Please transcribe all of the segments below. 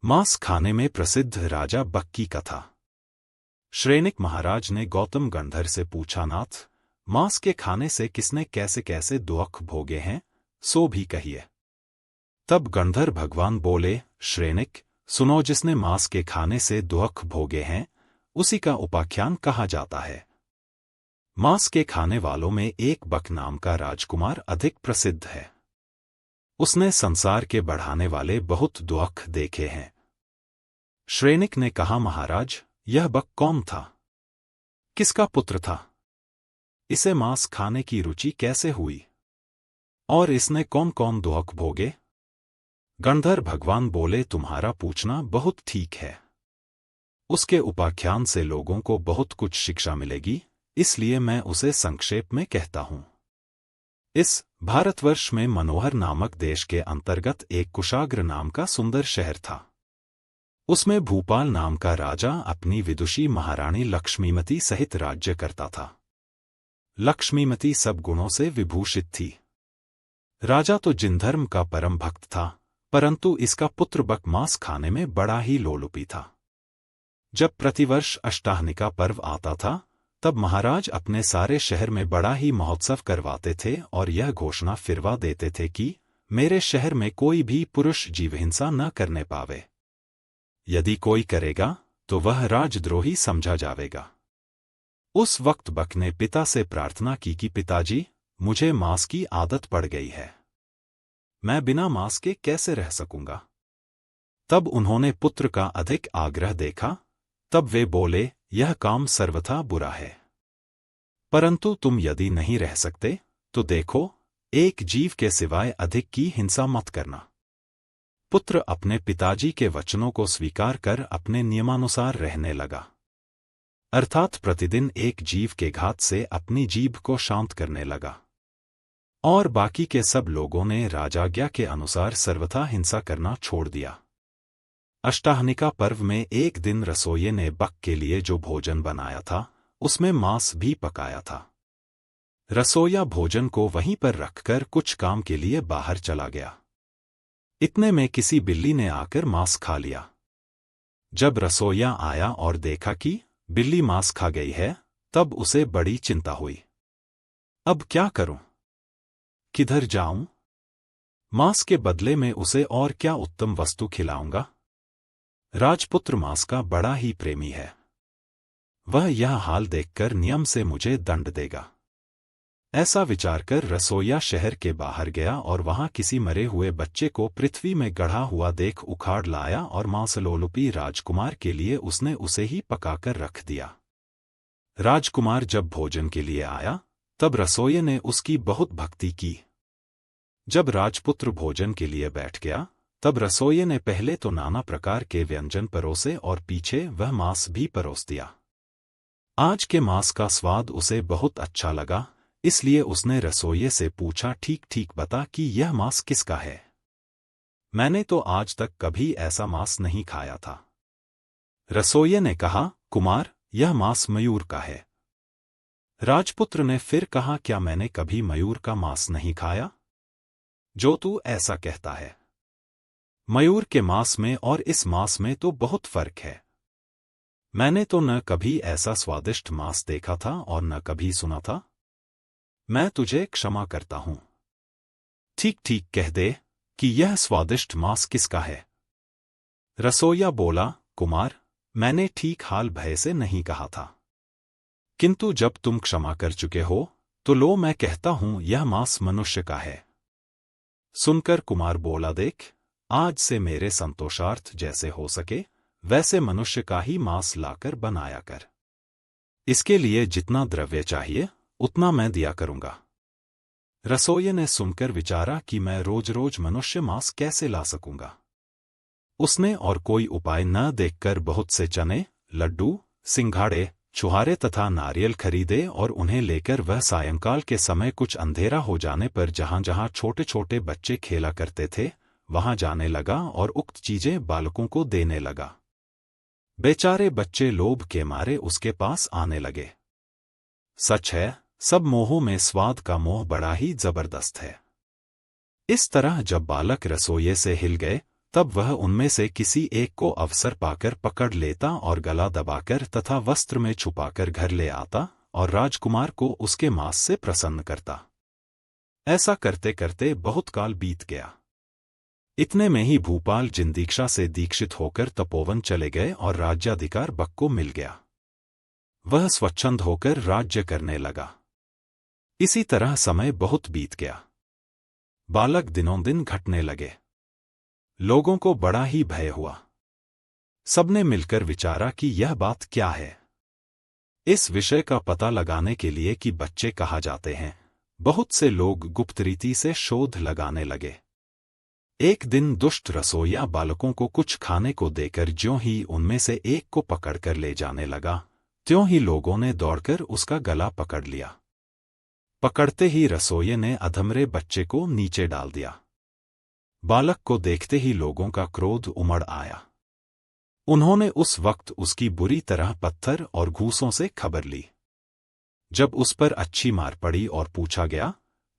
मांस खाने में प्रसिद्ध राजा बक की कथा। श्रेनिक महाराज ने गौतम गंधर से पूछा, नाथ, मांस के खाने से किसने कैसे कैसे दुख भोगे हैं, सो भी कहिए। तब गंधर भगवान बोले, श्रेनिक, सुनो, जिसने मांस के खाने से दुख भोगे हैं उसी का उपाख्यान कहा जाता है। मांस के खाने वालों में एक बक नाम का राजकुमार अधिक प्रसिद्ध है। उसने संसार के बढ़ाने वाले बहुत दुख देखे हैं। श्रेनिक ने कहा, महाराज, यह बक कौन था? किसका पुत्र था? इसे मांस खाने की रुचि कैसे हुई? और इसने कौन कौन दुख भोगे? गंधर भगवान बोले, तुम्हारा पूछना बहुत ठीक है। उसके उपाख्यान से लोगों को बहुत कुछ शिक्षा मिलेगी, इसलिए मैं उसे संक्षेप में कहता हूं। इस भारतवर्ष में मनोहर नामक देश के अंतर्गत एक कुशाग्र नाम का सुंदर शहर था। उसमें भूपाल नाम का राजा अपनी विदुषी महारानी लक्ष्मीमती सहित राज्य करता था। लक्ष्मीमती सब गुणों से विभूषित थी। राजा तो जिनधर्म का परम भक्त था, परंतु इसका पुत्र बक मांस खाने में बड़ा ही लोलुपी था। जब प्रतिवर्ष अष्टाहनिका पर्व आता था, तब महाराज अपने सारे शहर में बड़ा ही महोत्सव करवाते थे और यह घोषणा फिरवा देते थे कि मेरे शहर में कोई भी पुरुष जीवहिंसा न करने पावे। यदि कोई करेगा तो वह राजद्रोही समझा जाएगा। उस वक्त बक ने पिता से प्रार्थना की कि पिताजी, मुझे मांस की आदत पड़ गई है, मैं बिना मांस के कैसे रह सकूंगा। तब उन्होंने पुत्र का अधिक आग्रह देखा। तब वे बोले, यह काम सर्वथा बुरा है, परंतु तुम यदि नहीं रह सकते तो देखो, एक जीव के सिवाय अधिक की हिंसा मत करना। पुत्र अपने पिताजी के वचनों को स्वीकार कर अपने नियमानुसार रहने लगा, अर्थात प्रतिदिन एक जीव के घात से अपनी जीभ को शांत करने लगा। और बाकी के सब लोगों ने राजाज्ञा के अनुसार सर्वथा हिंसा करना छोड़ दिया। अष्टाहनिका पर्व में एक दिन रसोइये ने बक के लिए जो भोजन बनाया था उसमें मांस भी पकाया था। रसोइया भोजन को वहीं पर रखकर कुछ काम के लिए बाहर चला गया। इतने में किसी बिल्ली ने आकर मांस खा लिया। जब रसोइया आया और देखा कि बिल्ली मांस खा गई है, तब उसे बड़ी चिंता हुई। अब क्या करूं? किधर जाऊं? मांस के बदले में उसे और क्या उत्तम वस्तु खिलाऊंगा? राजपुत्र मांस का बड़ा ही प्रेमी है, वह यह हाल देखकर नियम से मुझे दंड देगा। ऐसा विचार कर रसोइया शहर के बाहर गया और वहां किसी मरे हुए बच्चे को पृथ्वी में गढ़ा हुआ देख उखाड़ लाया और मांसलोलुपी राजकुमार के लिए उसने उसे ही पकाकर रख दिया। राजकुमार जब भोजन के लिए आया, तब रसोइये ने उसकी बहुत भक्ति की। जब राजपुत्र भोजन के लिए बैठ गया, तब रसोइये ने पहले तो नाना प्रकार के व्यंजन परोसे और पीछे वह मांस भी परोस दिया। आज के मांस का स्वाद उसे बहुत अच्छा लगा, इसलिए उसने रसोइये से पूछा, ठीक ठीक बता कि यह मांस किसका है? मैंने तो आज तक कभी ऐसा मांस नहीं खाया था। रसोइये ने कहा, कुमार, यह मांस मयूर का है। राजपुत्र ने फिर कहा, क्या मैंने कभी मयूर का मांस नहीं खाया, जो तू ऐसा कहता है? मयूर के मांस में और इस मांस में तो बहुत फर्क है। मैंने तो न कभी ऐसा स्वादिष्ट मांस देखा था और न कभी सुना था। मैं तुझे क्षमा करता हूं। ठीक ठीक कह दे कि यह स्वादिष्ट मांस किसका है। रसोइया बोला, कुमार, मैंने ठीक हाल भय से नहीं कहा था, किंतु जब तुम क्षमा कर चुके हो तो लो मैं कहता हूं, यह मांस मनुष्य का है। सुनकर कुमार बोला, देख, आज से मेरे संतोषार्थ जैसे हो सके वैसे मनुष्य का ही मांस लाकर बनाया कर। इसके लिए जितना द्रव्य चाहिए उतना मैं दिया करूंगा। रसोइये ने सुनकर विचारा कि मैं रोज रोज मनुष्य मांस कैसे ला सकूंगा। उसने और कोई उपाय न देखकर बहुत से चने, लड्डू, सिंघाड़े, छुहारे तथा नारियल खरीदे और उन्हें लेकर वह सायंकाल के समय कुछ अंधेरा हो जाने पर जहां जहां छोटे छोटे बच्चे खेला करते थे वहां जाने लगा और उक्त चीजें बालकों को देने लगा। बेचारे बच्चे लोभ के मारे उसके पास आने लगे। सच है, सब मोहों में स्वाद का मोह बड़ा ही जबरदस्त है। इस तरह जब बालक रसोइये से हिल गए तब वह उनमें से किसी एक को अवसर पाकर पकड़ लेता और गला दबाकर तथा वस्त्र में छुपाकर घर ले आता और राजकुमार को उसके मांस से प्रसन्न करता। ऐसा करते करते बहुत काल बीत गया। इतने में ही भूपाल जिंदीक्षा से दीक्षित होकर तपोवन चले गए और राज्याधिकार बक को मिल गया। वह स्वच्छंद होकर राज्य करने लगा। इसी तरह समय बहुत बीत गया। बालक दिनों दिन घटने लगे। लोगों को बड़ा ही भय हुआ। सबने मिलकर विचारा कि यह बात क्या है। इस विषय का पता लगाने के लिए कि बच्चे कहा जाते हैं, बहुत से लोग गुप्त रीति से शोध लगाने लगे। एक दिन दुष्ट रसोइया बालकों को कुछ खाने को देकर ज्यों ही उनमें से एक को पकड़कर ले जाने लगा, त्यों ही लोगों ने दौड़कर उसका गला पकड़ लिया। पकड़ते ही रसोइये ने अधमरे बच्चे को नीचे डाल दिया। बालक को देखते ही लोगों का क्रोध उमड़ आया। उन्होंने उस वक्त उसकी बुरी तरह पत्थर और घूसों से खबर ली। जब उस पर अच्छी मार पड़ी और पूछा गया,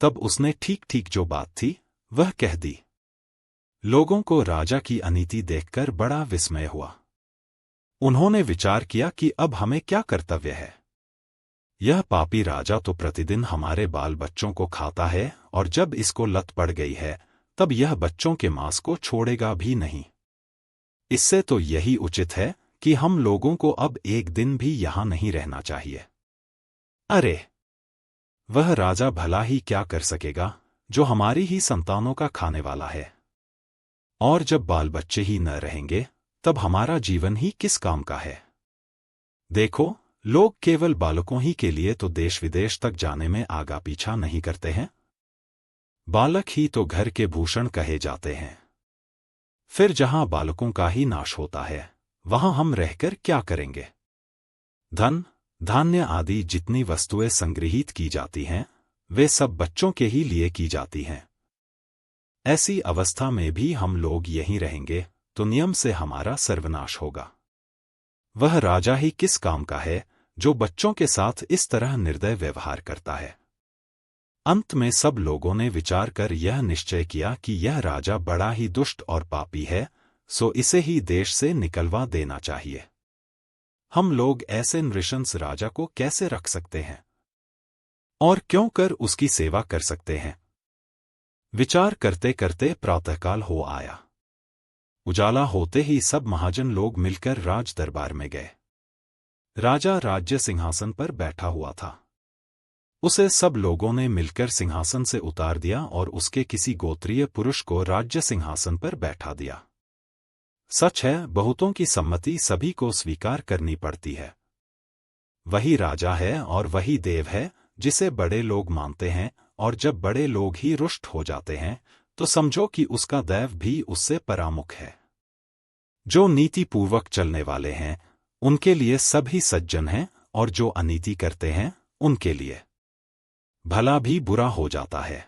तब उसने ठीक ठीक जो बात थी वह कह दी। लोगों को राजा की अनीति देखकर बड़ा विस्मय हुआ। उन्होंने विचार किया कि अब हमें क्या कर्तव्य है। यह पापी राजा तो प्रतिदिन हमारे बाल बच्चों को खाता है और जब इसको लत पड़ गई है तब यह बच्चों के मांस को छोड़ेगा भी नहीं। इससे तो यही उचित है कि हम लोगों को अब एक दिन भी यहां नहीं रहना चाहिए। अरे, वह राजा भला ही क्या कर सकेगा जो हमारी ही संतानों का खाने वाला है। और जब बाल बच्चे ही न रहेंगे तब हमारा जीवन ही किस काम का है। देखो, लोग केवल बालकों ही के लिए तो देश विदेश तक जाने में आगा पीछा नहीं करते हैं। बालक ही तो घर के भूषण कहे जाते हैं। फिर जहां बालकों का ही नाश होता है वहां हम रहकर क्या करेंगे। धन, धान्य आदि जितनी वस्तुएं संग्रहित की जाती हैं वे सब बच्चों के ही लिए की जाती हैं। ऐसी अवस्था में भी हम लोग यहीं रहेंगे तो नियम से हमारा सर्वनाश होगा। वह राजा ही किस काम का है जो बच्चों के साथ इस तरह निर्दय व्यवहार करता है। अंत में सब लोगों ने विचार कर यह निश्चय किया कि यह राजा बड़ा ही दुष्ट और पापी है, सो इसे ही देश से निकलवा देना चाहिए। हम लोग ऐसे नृशंस राजा को कैसे रख सकते हैं और क्यों कर उसकी सेवा कर सकते हैं। विचार करते करते प्रातःकाल हो आया। उजाला होते ही सब महाजन लोग मिलकर राज दरबार में गए। राजा राज्य सिंहासन पर बैठा हुआ था। उसे सब लोगों ने मिलकर सिंहासन से उतार दिया और उसके किसी गोत्रीय पुरुष को राज्य सिंहासन पर बैठा दिया। सच है, बहुतों की सम्मति सभी को स्वीकार करनी पड़ती है। वही राजा है और वही देव है जिसे बड़े लोग मानते हैं, और जब बड़े लोग ही रुष्ट हो जाते हैं तो समझो कि उसका दैव भी उससे परामुख है। जो नीतिपूर्वक चलने वाले हैं उनके लिए सभी सज्जन हैं, और जो अनीति करते हैं उनके लिए भला भी बुरा हो जाता है।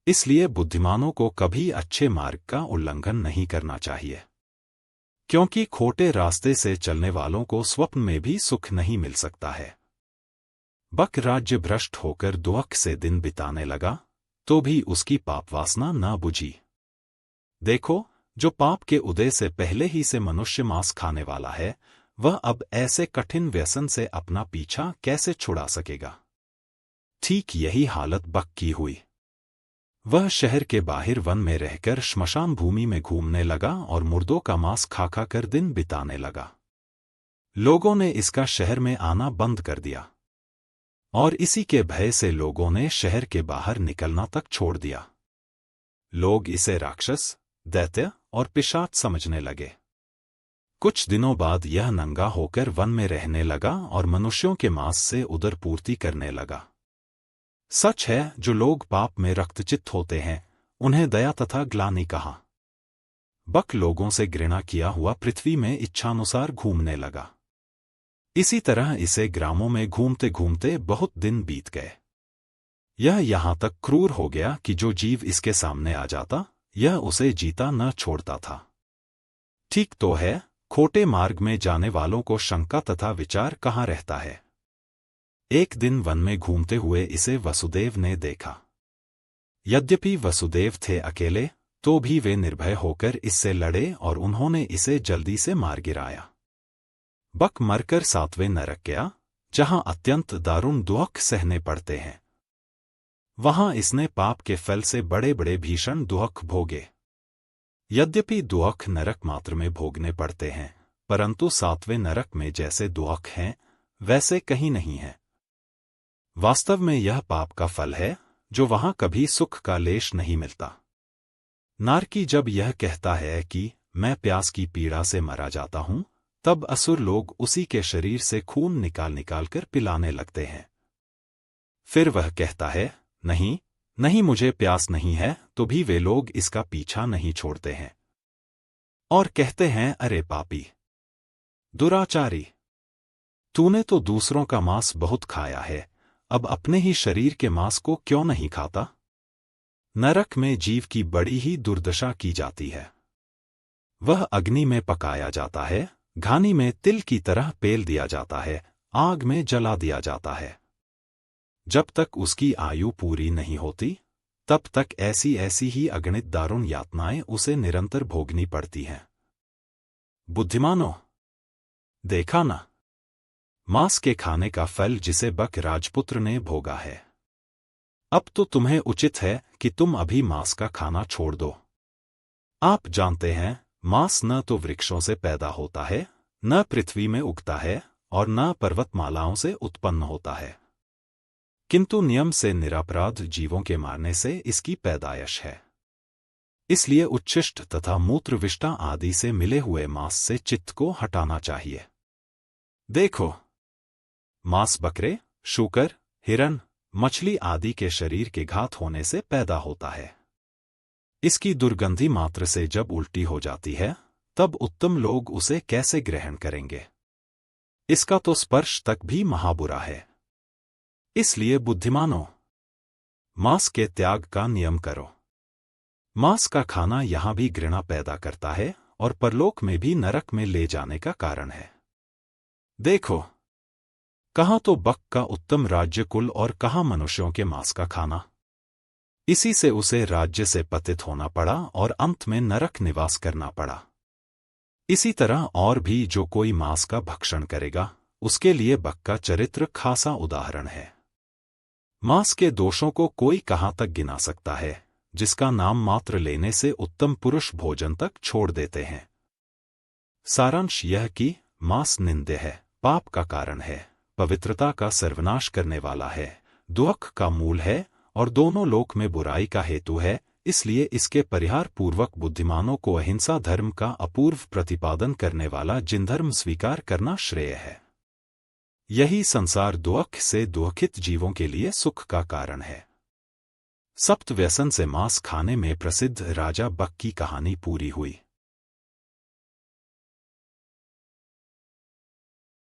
इसलिए बुद्धिमानों को कभी अच्छे मार्ग का उल्लंघन नहीं करना चाहिए, क्योंकि खोटे रास्ते से चलने वालों को स्वप्न में भी सुख नहीं मिल सकता है। बक राज्य भ्रष्ट होकर दुख से दिन बिताने लगा तो भी उसकी पाप वासना न बुझी। देखो, जो पाप के उदय से पहले ही से मनुष्य मांस खाने वाला है, वह अब ऐसे कठिन व्यसन से अपना पीछा कैसे छुड़ा सकेगा। ठीक यही हालत बक की हुई। वह शहर के बाहर वन में रहकर श्मशान भूमि में घूमने लगा और मुर्दों का मांस खा खा कर दिन बिताने लगा। लोगों ने इसका शहर में आना बंद कर दिया, और इसी के भय से लोगों ने शहर के बाहर निकलना तक छोड़ दिया। लोग इसे राक्षस, दैत्य और पिशाच समझने लगे। कुछ दिनों बाद यह नंगा होकर वन में रहने लगा और मनुष्यों के मांस से उदरपूर्ति करने लगा। सच है, जो लोग पाप में रक्तचित्त होते हैं उन्हें दया तथा ग्लानि कहा। बक लोगों से घृणा किया हुआ पृथ्वी में इच्छानुसार घूमने लगा। इसी तरह इसे ग्रामों में घूमते घूमते बहुत दिन बीत गए। यह यहां तक क्रूर हो गया कि जो जीव इसके सामने आ जाता यह उसे जीता न छोड़ता था। ठीक तो है, खोटे मार्ग में जाने वालों को शंका तथा विचार कहाँ रहता है। एक दिन वन में घूमते हुए इसे वसुदेव ने देखा। यद्यपि वसुदेव थे अकेले, तो भी वे निर्भय होकर इससे लड़े और उन्होंने इसे जल्दी से मार गिराया। बक मरकर 7वें नरक गया, जहां अत्यंत दारुण दुख सहने पड़ते हैं। वहां इसने पाप के फल से बड़े बड़े भीषण दुख भोगे। यद्यपि दुख नरक मात्र में भोगने पड़ते हैं, परंतु 7वें नरक में जैसे दुख हैं वैसे कहीं नहीं है। वास्तव में यह पाप का फल है, जो वहां कभी सुख का लेश नहीं मिलता। नारकी जब यह कहता है कि मैं प्यास की पीड़ा से मरा जाता हूं, तब असुर लोग उसी के शरीर से खून निकाल निकाल कर पिलाने लगते हैं। फिर वह कहता है, नहीं नहीं, मुझे प्यास नहीं है, तो भी वे लोग इसका पीछा नहीं छोड़ते हैं और कहते हैं, अरे पापी दुराचारी, तूने तो दूसरों का मांस बहुत खाया है, अब अपने ही शरीर के मांस को क्यों नहीं खाता? नरक में जीव की बड़ी ही दुर्दशा की जाती है। वह अग्नि में पकाया जाता है, घानी में तिल की तरह पेल दिया जाता है, आग में जला दिया जाता है। जब तक उसकी आयु पूरी नहीं होती, तब तक ऐसी ऐसी ही अगणित दारुण यातनाएं उसे निरंतर भोगनी पड़ती हैं। बुद्धिमानों, देखा ना, मांस के खाने का फल जिसे बक राजपुत्र ने भोगा है। अब तो तुम्हें उचित है कि तुम अभी मांस का खाना छोड़ दो। आप जानते हैं, मांस न तो वृक्षों से पैदा होता है, न पृथ्वी में उगता है, और न पर्वतमालाओं से उत्पन्न होता है, किंतु नियम से निरपराध जीवों के मारने से इसकी पैदाइश है। इसलिए उच्छिष्ट तथा मूत्रविष्टा आदि से मिले हुए मांस से चित्त को हटाना चाहिए। देखो, मांस बकरे, शूकर, हिरन, मछली आदि के शरीर के घात होने से पैदा होता है। इसकी दुर्गंधी मात्र से जब उल्टी हो जाती है, तब उत्तम लोग उसे कैसे ग्रहण करेंगे? इसका तो स्पर्श तक भी महाबुरा है। इसलिए बुद्धिमानों, मांस के त्याग का नियम करो। मांस का खाना यहां भी घृणा पैदा करता है और परलोक में भी नरक में ले जाने का कारण है। देखो, कहां तो बक का उत्तम राज्य कुल और कहां मनुष्यों के मांस का खाना। इसी से उसे राज्य से पतित होना पड़ा और अंत में नरक निवास करना पड़ा। इसी तरह और भी जो कोई मांस का भक्षण करेगा, उसके लिए बक का चरित्र खासा उदाहरण है। मांस के दोषों को कोई कहां तक गिना सकता है, जिसका नाम मात्र लेने से उत्तम पुरुष भोजन तक छोड़ देते हैं। सारांश यह कि मांस निंद्य है, पाप का कारण है, पवित्रता का सर्वनाश करने वाला है, दुख का मूल है और दोनों लोक में बुराई का हेतु है। इसलिए इसके परिहार पूर्वक बुद्धिमानों को अहिंसा धर्म का अपूर्व प्रतिपादन करने वाला जिनधर्म स्वीकार करना श्रेय है। यही संसार दुख से दुखित जीवों के लिए सुख का कारण है। सप्त व्यसन से मांस खाने में प्रसिद्ध राजा बक की कहानी पूरी हुई।